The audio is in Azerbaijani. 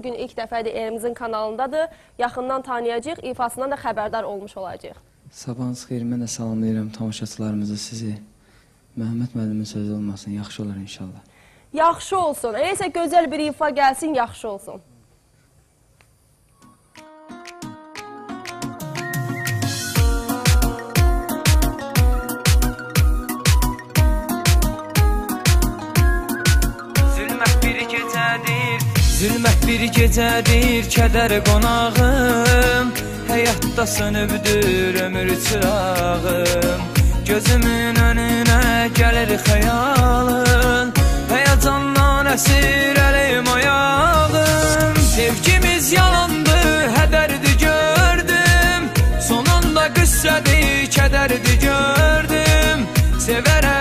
bugün ilk dəfədir elimizin kanalındadır. Yaxından tanıyacaq, ifasından da xəbərdar olmuş olacaq. Sabahınız xeyir, mən də salamlayıram tamaşaçılarımızı, sizi. Məhəmməd müəllimin sözü olmasın, yaxşı olur inşallah. Yaxşı olsun, eləsə gözəl bir ifa gəlsin, yaxşı olsun. Zülmət bir gecədir, kədər qonağım. Həyatda sönübdür ömür çırağım. Gözümün önünə gəlir xəyalın. Həyəcandan əsir əlim ayağım. Sevgimiz yalandı, hədərdi gördüm. Sonunda qüssədir, kədərdi gördüm. Sevərəm